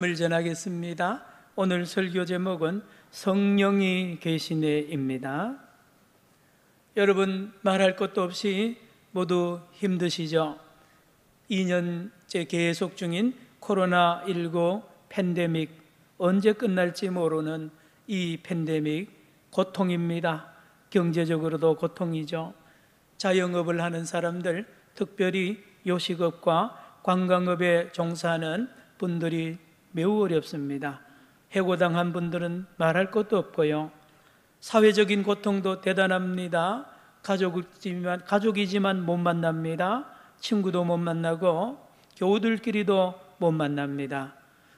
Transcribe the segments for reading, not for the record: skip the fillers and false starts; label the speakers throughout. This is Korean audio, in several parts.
Speaker 1: 을 전하겠습니다. 오늘 설교 제목은 성령이 계시네입니다. 여러분, 말할 것도 없이 모두 힘드시죠? 2년째 계속 중인 코로나19 팬데믹, 언제 끝날지 모르는 이 팬데믹, 고통입니다. 경제적으로도 고통이죠. 자영업을 하는 사람들, 특별히 요식업과 관광업에 종사하는 분들이 매우 어렵습니다. 해고당한 분들은 말할 것도 없고요. 사회적인 고통도 대단합니다. 가족이지만 못 만납니다. 친구도 못 만나고 교우들끼리도 못 만납니다.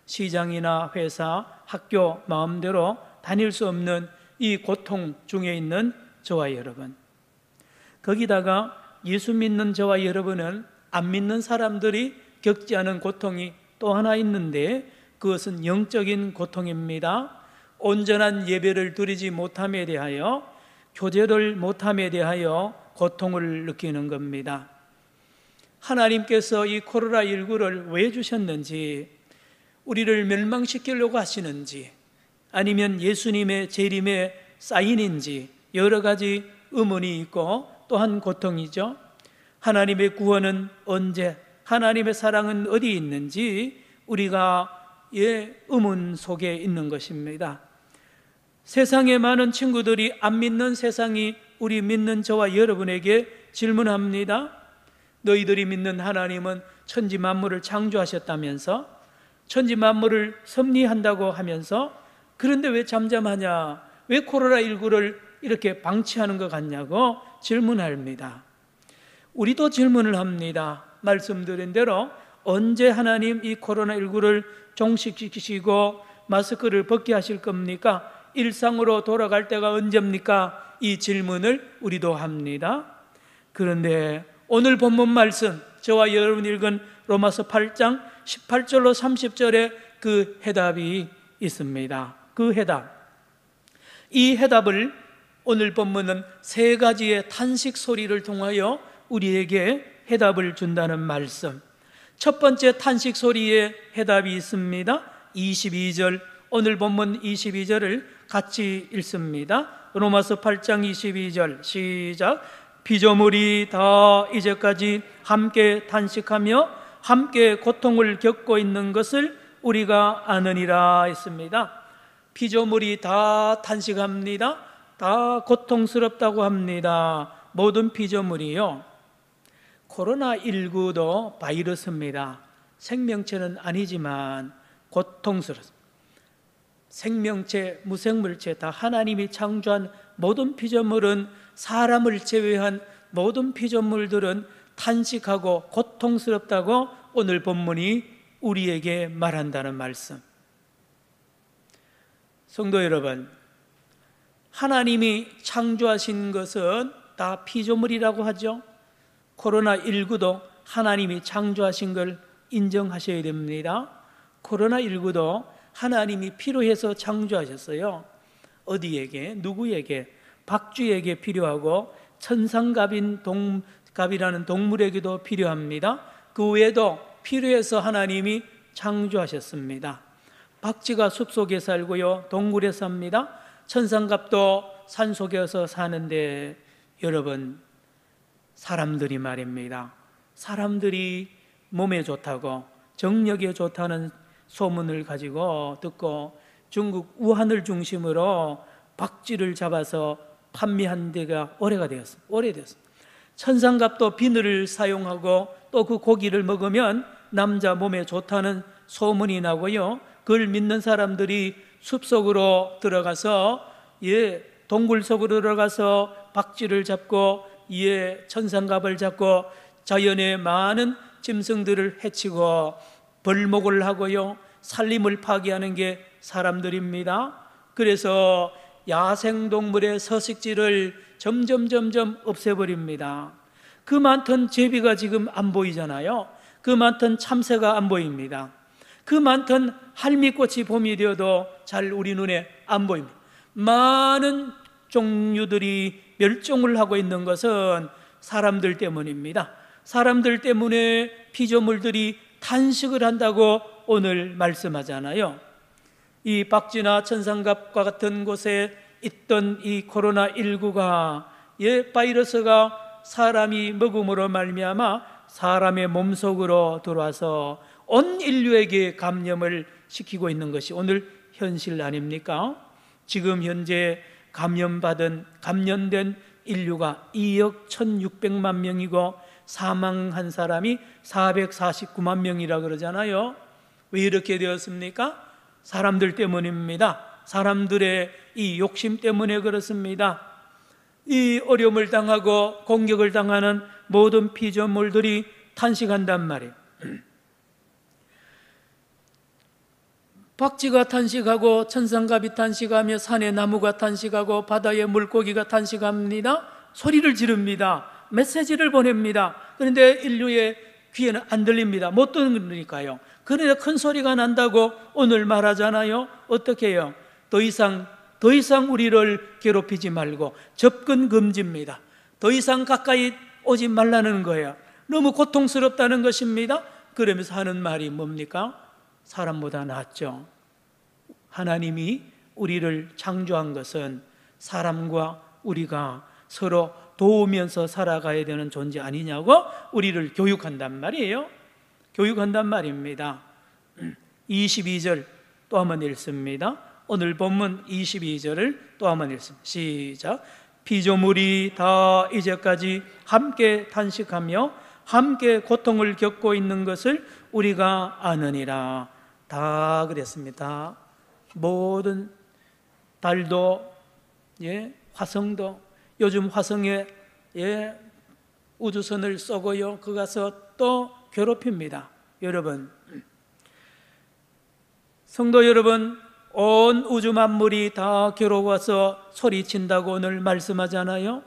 Speaker 1: 시장이나 회사, 학교 마음대로 다닐 수 없는 이 고통 중에 있는 저와 여러분, 거기다가 예수 믿는 저와 여러분은 안 믿는 사람들이 겪지 않은 고통이 또 하나 있는데, 그것은 영적인 고통입니다. 온전한 예배를 드리지 못함에 대하여, 교제를 못함에 대하여 고통을 느끼는 겁니다. 하나님께서 이 코로나19를 왜 주셨는지, 우리를 멸망시키려고 하시는지, 아니면 예수님의 재림의 사인인지 여러 가지 의문이 있고 또한 고통이죠. 하나님의 구원은 언제, 하나님의 사랑은 어디 있는지 우리가 의문 속에 있는 것입니다. 세상의 많은 친구들이 안 믿는 세상이 우리 믿는 저와 여러분에게 질문합니다. 너희들이 믿는 하나님은 천지 만물을 창조하셨다면서, 천지 만물을 섭리한다고 하면서, 그런데 왜 잠잠하냐, 왜 코로나19를 이렇게 방치하는 것 같냐고 질문합니다. 우리도 질문을 합니다. 말씀드린 대로 언제 하나님 이 코로나19를 종식시키시고 마스크를 벗게 하실 겁니까? 일상으로 돌아갈 때가 언제입니까? 이 질문을 우리도 합니다. 그런데 오늘 본문 말씀, 저와 여러분 읽은 로마서 8장 18절로 30절에 그 해답이 있습니다. 그 해답, 이 해답을 오늘 본문은 세 가지의 탄식 소리를 통하여 우리에게 해답을 준다는 말씀. 첫 번째 탄식 소리에 해답이 있습니다. 22절, 오늘 본문 22절을 같이 읽습니다. 로마서 8장 22절 시작. 피조물이 다 이제까지 함께 탄식하며 함께 고통을 겪고 있는 것을 우리가 아느니라 했습니다. 피조물이 다 탄식합니다. 다 고통스럽다고 합니다. 모든 피조물이요. 코로나19도 바이러스입니다. 생명체는 아니지만 고통스럽습니다. 생명체, 무생물체 다 하나님이 창조한 모든 피조물은, 사람을 제외한 모든 피조물들은 탄식하고 고통스럽다고 오늘 본문이 우리에게 말한다는 말씀. 성도 여러분, 하나님이 창조하신 것은 다 피조물이라고 하죠. 코로나19도 하나님이 창조하신 걸 인정하셔야 됩니다. 코로나19도 하나님이 필요해서 창조하셨어요. 어디에게, 누구에게? 박쥐에게 필요하고 천상갑이라는 동물에게도 필요합니다. 그 외에도 필요해서 하나님이 창조하셨습니다. 박쥐가 숲속에 살고요, 동굴에 삽니다. 천상갑도 산속에서 사는데, 여러분, 사람들이 말입니다, 사람들이 몸에 좋다고, 정력에 좋다는 소문을 가지고 듣고 중국 우한을 중심으로 박쥐를 잡아서 판매한 데가 오래됐습니다. 천상갑도 비늘을 사용하고 또 그 고기를 먹으면 남자 몸에 좋다는 소문이 나고요, 그걸 믿는 사람들이 숲속으로 들어가서, 동굴 속으로 들어가서 박쥐를 잡고, 천상갑을 잡고 자연의 많은 짐승들을 해치고 벌목을 하고요, 산림을 파괴하는 게 사람들입니다. 그래서 야생동물의 서식지를 점점 없애버립니다. 그 많던 제비가 지금 안 보이잖아요. 그 많던 참새가 안 보입니다. 그 많던 할미꽃이 봄이 되어도 잘 우리 눈에 안 보입니다. 많은 종류들이 멸종을 하고 있는 것은 사람들 때문입니다. 사람들 때문에 피조물들이 탄식을 한다고 오늘 말씀하잖아요. 이 박쥐나 천상갑과 같은 곳에 있던 이 코로나19가 바이러스가 사람이 먹음으로 말미암아 사람의 몸속으로 들어와서 온 인류에게 감염을 시키고 있는 것이 오늘 현실 아닙니까? 지금 현재 감염된 인류가 2억 1,600만 명이고 사망한 사람이 449만 명이라 그러잖아요. 왜 이렇게 되었습니까? 사람들 때문입니다. 사람들의 이 욕심 때문에 그렇습니다. 이 어려움을 당하고 공격을 당하는 모든 피조물들이 탄식한단 말이에요. 박쥐가 탄식하고 천상갑이 탄식하며 산의 나무가 탄식하고 바다의 물고기가 탄식합니다. 소리를 지릅니다. 메시지를 보냅니다. 그런데 인류의 귀에는 안 들립니다. 못 들으니까요. 그런데 큰 소리가 난다고 오늘 말하잖아요. 어떻게 해요? 더 이상 우리를 괴롭히지 말고 접근 금지입니다. 더 이상 가까이 오지 말라는 거예요. 너무 고통스럽다는 것입니다. 그러면서 하는 말이 뭡니까? 사람보다 낫죠. 하나님이 우리를 창조한 것은 사람과 우리가 서로 도우면서 살아가야 되는 존재 아니냐고 우리를 교육한단 말이에요. 교육한단 말입니다. 22절 또 한번 읽습니다. 오늘 본문 22절을 또 한번 읽습니다. 시작. 피조물이 다 이제까지 함께 탄식하며 함께 고통을 겪고 있는 것을 우리가 아느니라. 다 그랬습니다. 모든 달도 화성도 요즘 화성에 우주선을 쏘고요. 그 가서 또 괴롭힙니다. 여러분, 성도 여러분, 온 우주 만물이 다 괴로워서 소리친다고 오늘 말씀하잖아요.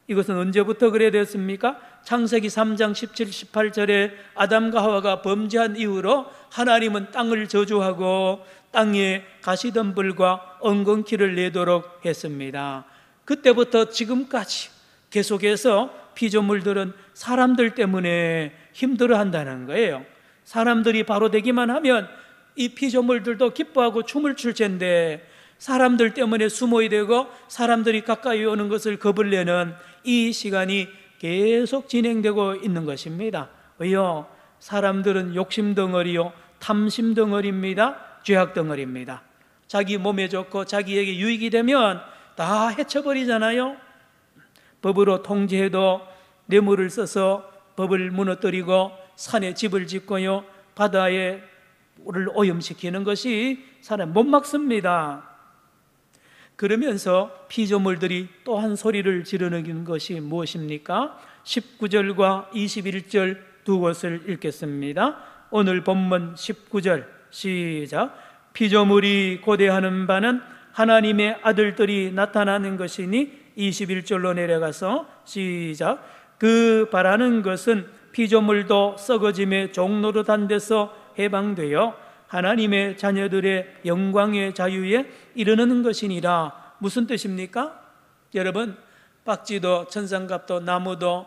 Speaker 1: 이것은 언제부터 그래 됐습니까? 창세기 3장 17, 18절에 아담과 하와가 범죄한 이후로 하나님은 땅을 저주하고 땅에 가시덤불과 엉겅퀴를 내도록 했습니다. 그때부터 지금까지 계속해서 피조물들은 사람들 때문에 힘들어한다는 거예요. 사람들이 바로 되기만 하면 이 피조물들도 기뻐하고 춤을 출 텐데 사람들 때문에 수모이 되고 사람들이 가까이 오는 것을 겁을 내는 이 시간이 계속 진행되고 있는 것입니다. 왜요? 사람들은 욕심 덩어리요, 탐심 덩어리입니다. 죄악 덩어리입니다. 자기 몸에 좋고 자기에게 유익이 되면 다 해쳐버리잖아요. 법으로 통제해도 뇌물을 써서 법을 무너뜨리고 산에 집을 짓고요, 바다에 를 오염시키는 것이 사람 못 막습니다. 그러면서 피조물들이 또 한 소리를 지르는 것이 무엇입니까? 19절과 21절 두 곳을 읽겠습니다. 오늘 본문 19절 시작. 피조물이 고대하는 바는 하나님의 아들들이 나타나는 것이니 21절로 내려가서 시작. 그 바라는 것은 피조물도 썩어짐의 종로로 단 데서 해방되어 하나님의 자녀들의 영광의 자유에 이르는 것이니라. 무슨 뜻입니까? 여러분, 박쥐도 천상갑도 나무도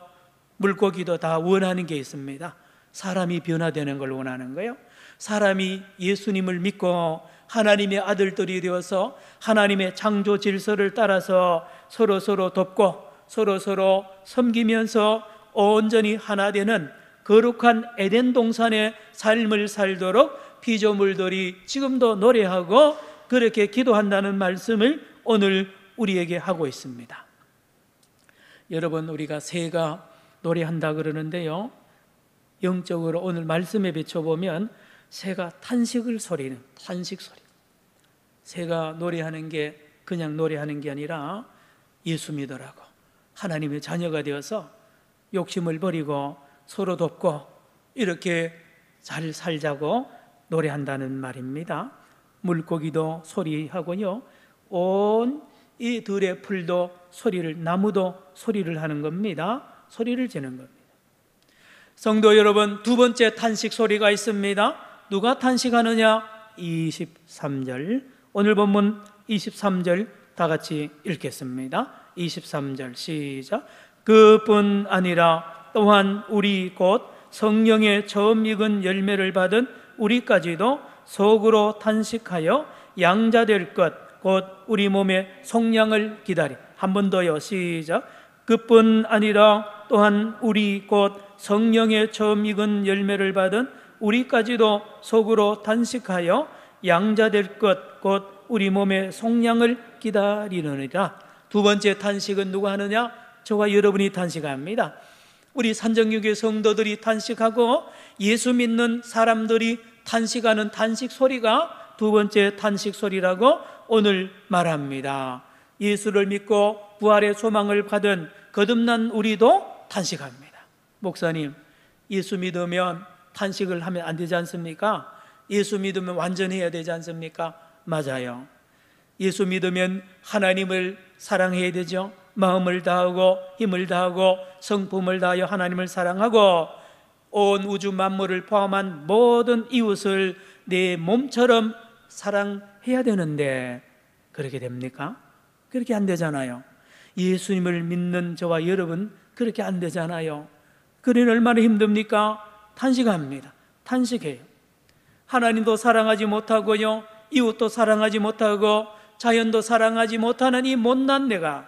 Speaker 1: 물고기도 다 원하는 게 있습니다. 사람이 변화되는 걸 원하는 거예요. 사람이 예수님을 믿고 하나님의 아들들이 되어서 하나님의 창조 질서를 따라서 서로 돕고 서로 섬기면서 온전히 하나 되는 거룩한 에덴 동산의 삶을 살도록 피조물들이 지금도 노래하고 그렇게 기도한다는 말씀을 오늘 우리에게 하고 있습니다. 여러분, 우리가 새가 노래한다 그러는데요, 영적으로 오늘 말씀에 비춰보면 새가 탄식을 소리는 탄식 소리. 새가 노래하는 게 그냥 노래하는 게 아니라 예수 믿으라고 하나님의 자녀가 되어서 욕심을 버리고 서로 돕고 이렇게 잘 살자고 노래한다는 말입니다. 물고기도 소리하고요, 온 이 들의 풀도 소리를, 나무도 소리를 하는 겁니다. 소리를 지는 겁니다. 성도 여러분, 두 번째 탄식 소리가 있습니다. 누가 탄식하느냐? 23절, 오늘 본문 23절 다 같이 읽겠습니다. 23절 시작. 그뿐 아니라 또한 우리 곧 성령의 처음 익은 열매를 받은 우리까지도 속으로 탄식하여 양자될 것, 곧 우리 몸의 속량을 기다리. 한 번 더요. 시작. 그뿐 아니라 또한 우리 곧 성령의 처음 익은 열매를 받은 우리까지도 속으로 탄식하여 양자될 것, 곧 우리 몸의 속량을 기다리느니라. 두 번째 탄식은 누가 하느냐? 저와 여러분이 탄식합니다. 우리 산정교회 성도들이 탄식하고 예수 믿는 사람들이 탄식하는 탄식 소리가 두 번째 탄식 소리라고 오늘 말합니다. 예수를 믿고 부활의 소망을 받은 거듭난 우리도 탄식합니다. 목사님, 예수 믿으면 탄식을 하면 안 되지 않습니까? 예수 믿으면 완전해야 되지 않습니까? 맞아요. 예수 믿으면 하나님을 사랑해야 되죠. 마음을 다하고 힘을 다하고 성품을 다하여 하나님을 사랑하고 온 우주 만물을 포함한 모든 이웃을 내 몸처럼 사랑해야 되는데 그렇게 됩니까? 그렇게 안 되잖아요. 예수님을 믿는 저와 여러분 그렇게 안 되잖아요. 그러니 얼마나 힘듭니까? 탄식합니다. 탄식해요. 하나님도 사랑하지 못하고요, 이웃도 사랑하지 못하고 자연도 사랑하지 못하는 이 못난 내가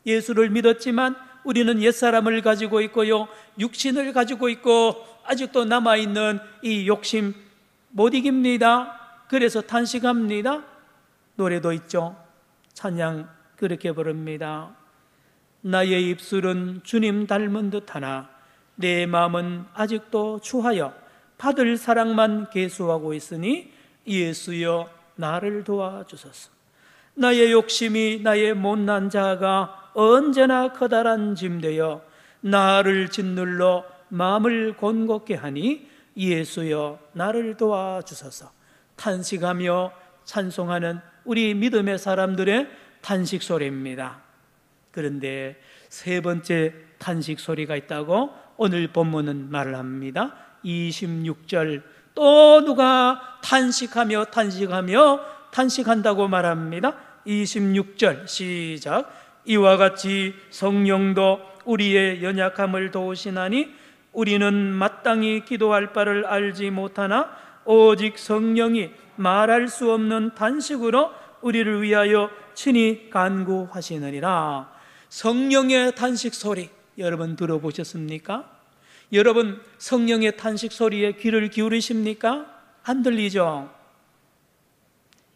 Speaker 1: 예수를 믿었지만 우리는 옛사람을 가지고 있고요, 육신을 가지고 있고 아직도 남아있는 이 욕심 못 이깁니다. 그래서 탄식합니다. 노래도 있죠. 찬양 그렇게 부릅니다. 나의 입술은 주님 닮은 듯하나 내 마음은 아직도 추하여 받을 사랑만 계수하고 있으니 예수여 나를 도와주소서. 나의 욕심이 나의 못난 자아가 언제나 커다란 짐 되어 나를 짓눌러 마음을 곤곡게 하니 예수여 나를 도와주소서. 탄식하며 찬송하는 우리 믿음의 사람들의 탄식 소리입니다. 그런데 세 번째 탄식 소리가 있다고 오늘 본문은 말을 합니다. 26절, 또 누가 탄식하며 탄식한다고 말합니다. 26절 시작. 이와 같이 성령도 우리의 연약함을 도우시나니 우리는 마땅히 기도할 바를 알지 못하나 오직 성령이 말할 수 없는 탄식으로 우리를 위하여 친히 간구하시느니라. 성령의 탄식 소리 여러분 들어보셨습니까? 여러분 성령의 탄식 소리에 귀를 기울이십니까? 안 들리죠?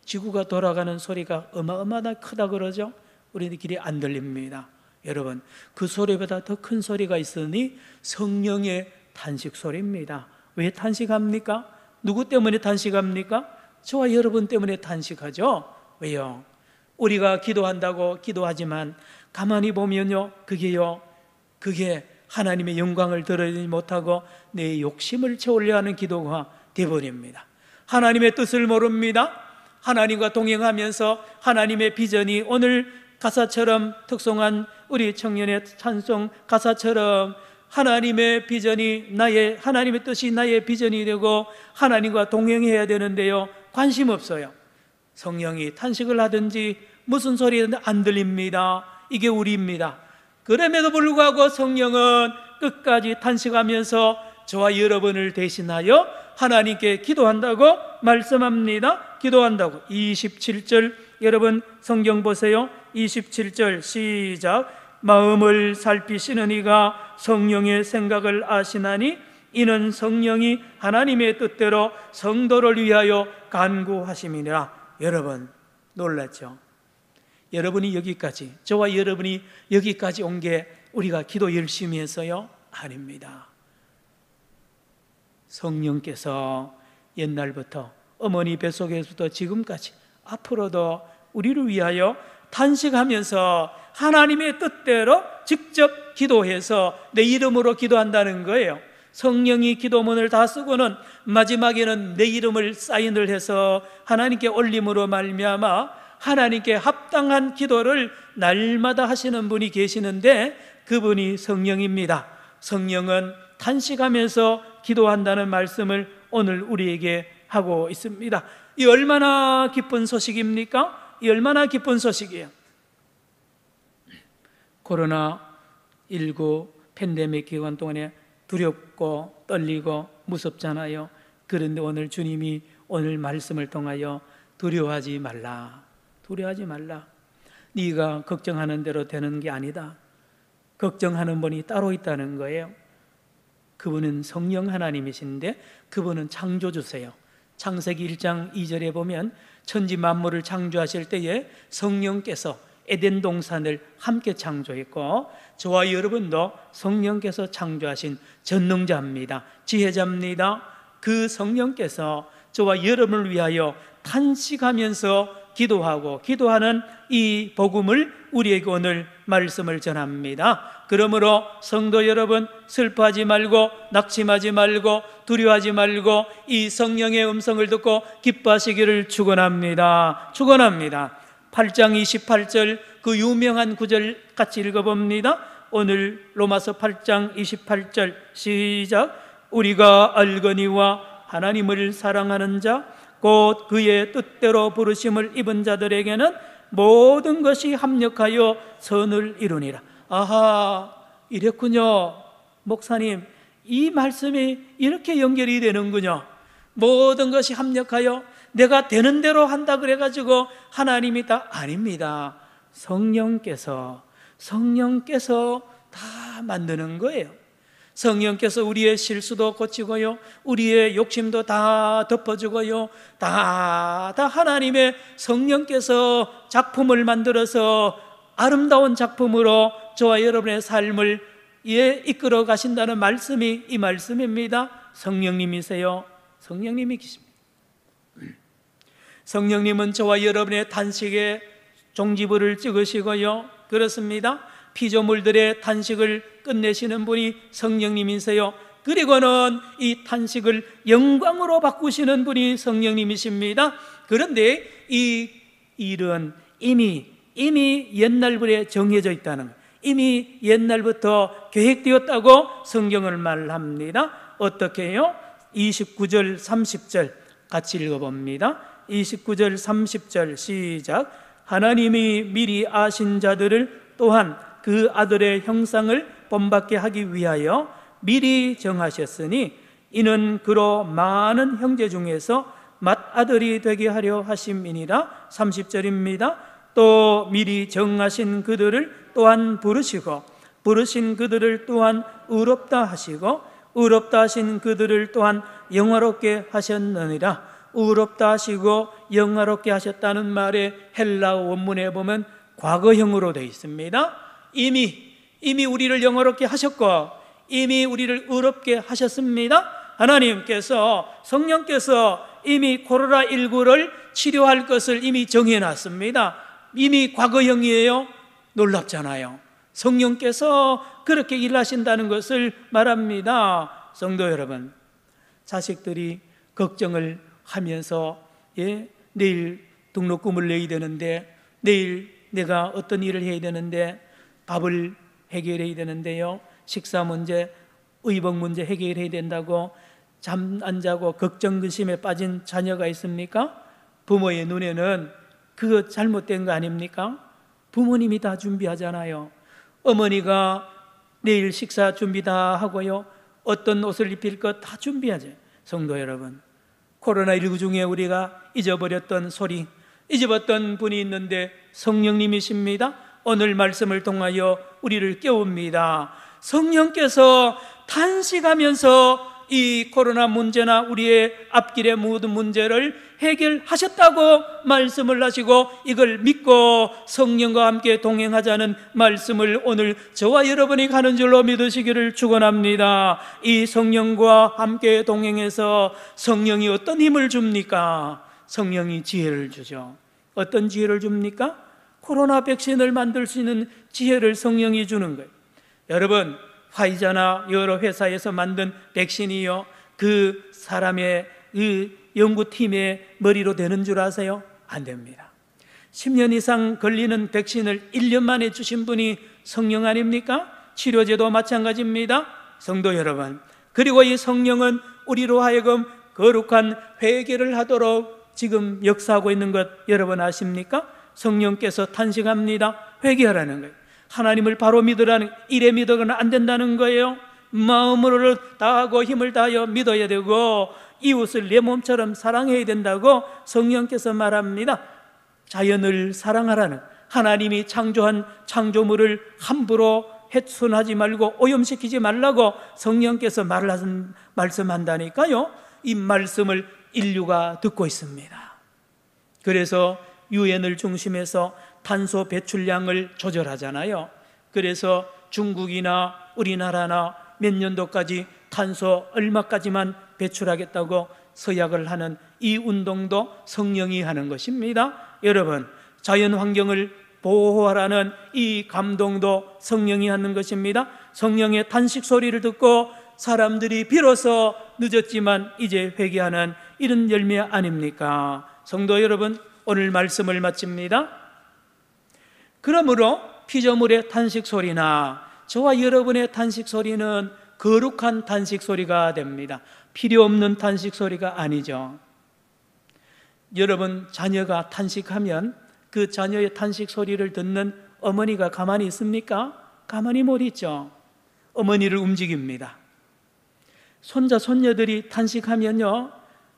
Speaker 1: 지구가 돌아가는 소리가 어마어마하게 크다 그러죠? 우리는 귀에 안 들립니다. 여러분 그 소리보다 더 큰 소리가 있으니 성령의 탄식 소리입니다. 왜 탄식합니까? 누구 때문에 탄식합니까? 저와 여러분 때문에 탄식하죠. 왜요? 우리가 기도한다고 기도하지만 가만히 보면요, 그게 하나님의 영광을 드러내지 못하고 내 욕심을 채우려 하는 기도가 되어버립니다. 하나님의 뜻을 모릅니다. 하나님과 동행하면서 하나님의 비전이 오늘 가사처럼 특송한 우리 청년의 찬송 가사처럼 하나님의 비전이 하나님의 뜻이 나의 비전이 되고 하나님과 동행해야 되는데요, 관심 없어요. 성령이 탄식을 하든지 무슨 소리든 안 들립니다. 이게 우리입니다. 그럼에도 불구하고 성령은 끝까지 탄식하면서 저와 여러분을 대신하여 하나님께 기도한다고 말씀합니다. 기도한다고. 27절 여러분 성경 보세요. 27절 시작. 마음을 살피시는 이가 성령의 생각을 아시나니 이는 성령이 하나님의 뜻대로 성도를 위하여 간구하심이니라. 여러분 놀랐죠? 여러분이 여기까지, 저와 여러분이 여기까지 온 게 우리가 기도 열심히 해서요? 아닙니다. 성령께서 옛날부터 어머니 뱃속에서부터 지금까지 앞으로도 우리를 위하여 탄식하면서 하나님의 뜻대로 직접 기도해서 내 이름으로 기도한다는 거예요. 성령이 기도문을 다 쓰고는 마지막에는 내 이름을 사인을 해서 하나님께 올림으로 말미암아 하나님께 합당한 기도를 날마다 하시는 분이 계시는데 그분이 성령입니다. 성령은 탄식하면서 기도한다는 말씀을 오늘 우리에게 하고 있습니다. 이 얼마나 기쁜 소식입니까? 이 얼마나 기쁜 소식이에요. 코로나19 팬데믹 기간 동안에 두렵고 떨리고 무섭잖아요. 그런데 오늘 주님이 오늘 말씀을 통하여 두려워하지 말라, 두려워하지 말라. 네가 걱정하는 대로 되는 게 아니다. 걱정하는 분이 따로 있다는 거예요. 그분은 성령 하나님이신데 그분은 창조주세요. 창세기 1장 2절에 보면 천지 만물을 창조하실 때에 성령께서 에덴 동산을 함께 창조했고, 저와 여러분도 성령께서 창조하신 전능자입니다. 지혜자입니다. 그 성령께서 저와 여러분을 위하여 탄식하면서 기도하고 기도하는 이 복음을 우리에게 오늘 말씀을 전합니다. 그러므로 성도 여러분, 슬퍼하지 말고 낙심하지 말고 두려워하지 말고 이 성령의 음성을 듣고 기뻐하시기를 축원합니다. 축원합니다. 8장 28절 그 유명한 구절 같이 읽어봅니다. 오늘 로마서 8장 28절 시작. 우리가 알거니와 하나님을 사랑하는 자 곧 그의 뜻대로 부르심을 입은 자들에게는 모든 것이 합력하여 선을 이루니라. 아하, 이랬군요. 목사님, 이 말씀이 이렇게 연결이 되는군요. 모든 것이 합력하여 내가 되는 대로 한다 그래가지고 하나님이 다 아닙니다. 성령께서 다 만드는 거예요. 성령께서 우리의 실수도 고치고요, 우리의 욕심도 다 덮어주고요, 다 하나님의 성령께서 작품을 만들어서 아름다운 작품으로 저와 여러분의 삶을 이끌어 가신다는 말씀이 이 말씀입니다. 성령님이세요. 성령님이 계십니다. 성령님은 저와 여러분의 탄식에 종지부를 찍으시고요, 그렇습니다. 피조물들의 탄식을 끝내시는 분이 성령님이세요. 그리고는 이 탄식을 영광으로 바꾸시는 분이 성령님이십니다. 그런데 이 일은 이미 옛날부터 정해져 있다는 거예요. 이미 옛날부터 계획되었다고 성경을 말합니다. 어떻게 해요? 29절 30절 같이 읽어봅니다. 29절 30절 시작. 하나님이 미리 아신 자들을 또한 그 아들의 형상을 본받게 하기 위하여 미리 정하셨으니 이는 그로 많은 형제 중에서 맏아들이 되게 하려 하심이니라. 30절입니다. 또 미리 정하신 그들을 또한 부르시고 부르신 그들을 또한 의롭다 하시고 의롭다 하신 그들을 또한 영화롭게 하셨느니라. 의롭다 하시고 영화롭게 하셨다는 말의 헬라 원문에 보면 과거형으로 되어 있습니다. 이미 우리를 영화롭게 하셨고 이미 우리를 의롭게 하셨습니다. 하나님께서, 성령께서 이미 코로나19를 치료할 것을 이미 정해놨습니다. 이미 과거형이에요. 놀랍잖아요. 성령께서 그렇게 일하신다는 것을 말합니다. 성도 여러분, 자식들이 걱정을 하면서 내일 등록금을 내야 되는데, 내일 내가 어떤 일을 해야 되는데, 밥을 해결해야 되는데요, 식사 문제, 의복 문제 해결해야 된다고 잠 안 자고 걱정 근심에 빠진 자녀가 있습니까? 부모의 눈에는 그거 잘못된 거 아닙니까? 부모님이 다 준비하잖아요. 어머니가 내일 식사 준비 다 하고요, 어떤 옷을 입힐 것 다 준비하죠. 성도 여러분, 코로나19 중에 우리가 잊어버렸던 소리, 잊어버렸던 분이 있는데 성령님이십니다. 오늘 말씀을 통하여 우리를 깨웁니다. 성령께서 탄식하면서 이 코로나 문제나 우리의 앞길의 모든 문제를 해결하셨다고 말씀을 하시고, 이걸 믿고 성령과 함께 동행하자는 말씀을 오늘 저와 여러분이 가는 줄로 믿으시기를 축원합니다. 이 성령과 함께 동행해서 성령이 어떤 힘을 줍니까? 성령이 지혜를 주죠. 어떤 지혜를 줍니까? 코로나 백신을 만들 수 있는 지혜를 성령이 주는 거예요. 여러분, 화이자나 여러 회사에서 만든 백신이요, 그 사람의 그 연구팀의 머리로 되는 줄 아세요? 안 됩니다. 10년 이상 걸리는 백신을 1년 만에 주신 분이 성령 아닙니까? 치료제도 마찬가지입니다. 성도 여러분, 그리고 이 성령은 우리로 하여금 거룩한 회개를 하도록 지금 역사하고 있는 것 여러분 아십니까? 성령께서 탄식합니다. 회개하라는 거예요. 하나님을 바로 믿으라는, 이래 믿어서는 안 된다는 거예요. 마음으로 다하고 힘을 다하여 믿어야 되고, 이웃을 내 몸처럼 사랑해야 된다고 성령께서 말합니다. 자연을 사랑하라는, 하나님이 창조한 창조물을 함부로 훼손하지 말고 오염시키지 말라고 성령께서 말씀한다니까요. 이 말씀을 인류가 듣고 있습니다. 그래서 유엔을 중심해서 탄소 배출량을 조절하잖아요. 그래서 중국이나 우리나라나 몇 년도까지 탄소 얼마까지만 배출하겠다고 서약을 하는 이 운동도 성령이 하는 것입니다. 여러분, 자연 환경을 보호하라는 이 감동도 성령이 하는 것입니다. 성령의 탄식 소리를 듣고 사람들이 비로소 늦었지만 이제 회개하는 이런 열매 아닙니까? 성도 여러분, 오늘 말씀을 마칩니다. 그러므로 피조물의 탄식 소리나 저와 여러분의 탄식 소리는 거룩한 탄식 소리가 됩니다. 필요 없는 탄식 소리가 아니죠. 여러분, 자녀가 탄식하면 그 자녀의 탄식 소리를 듣는 어머니가 가만히 있습니까? 가만히 못 있죠. 어머니를 움직입니다. 손자, 손녀들이 탄식하면요,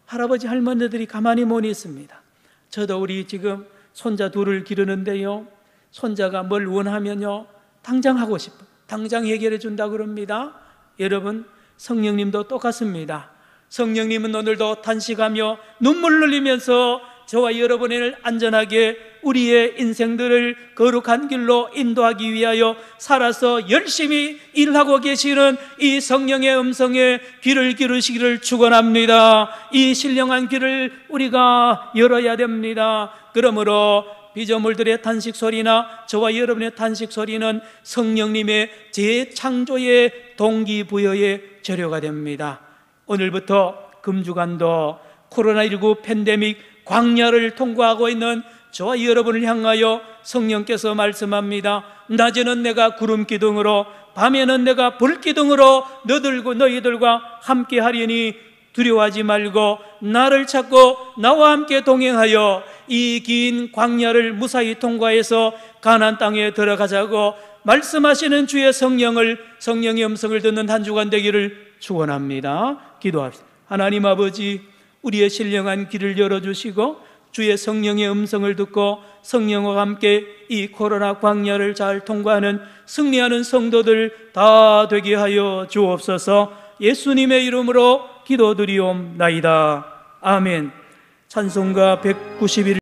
Speaker 1: 할아버지, 할머니들이 가만히 못 있습니다. 저도 우리 지금 손자 둘을 기르는데요, 손자가 뭘 원하면요, 당장 하고 싶어, 당장 해결해 준다고 그럽니다. 여러분, 성령님도 똑같습니다. 성령님은 오늘도 탄식하며 눈물 흘리면서 저와 여러분을 안전하게 우리의 인생들을 거룩한 길로 인도하기 위하여 살아서 열심히 일하고 계시는 이 성령의 음성에 귀를 기르시기를 축원합니다. 이 신령한 길을 우리가 열어야 됩니다. 그러므로 피조물들의 탄식 소리나 저와 여러분의 탄식 소리는 성령님의 재창조의 동기부여의 재료가 됩니다. 오늘부터 금주간도 코로나19 팬데믹 광야를 통과하고 있는 저와 여러분을 향하여 성령께서 말씀합니다. 낮에는 내가 구름 기둥으로, 밤에는 내가 불 기둥으로 너희들과 함께 하리니 두려워하지 말고 나를 찾고 나와 함께 동행하여 이 긴 광야를 무사히 통과해서 가나안 땅에 들어가자고 말씀하시는 주의 성령의 음성을 듣는 한 주간 되기를 축원합니다. 기도합시다. 하나님 아버지, 우리의 신령한 길을 열어주시고 주의 성령의 음성을 듣고 성령과 함께 이 코로나 광야를 잘 통과하는 승리하는 성도들 다 되게 하여 주옵소서. 예수님의 이름으로 기도드리옵나이다. 아멘. 찬송가 191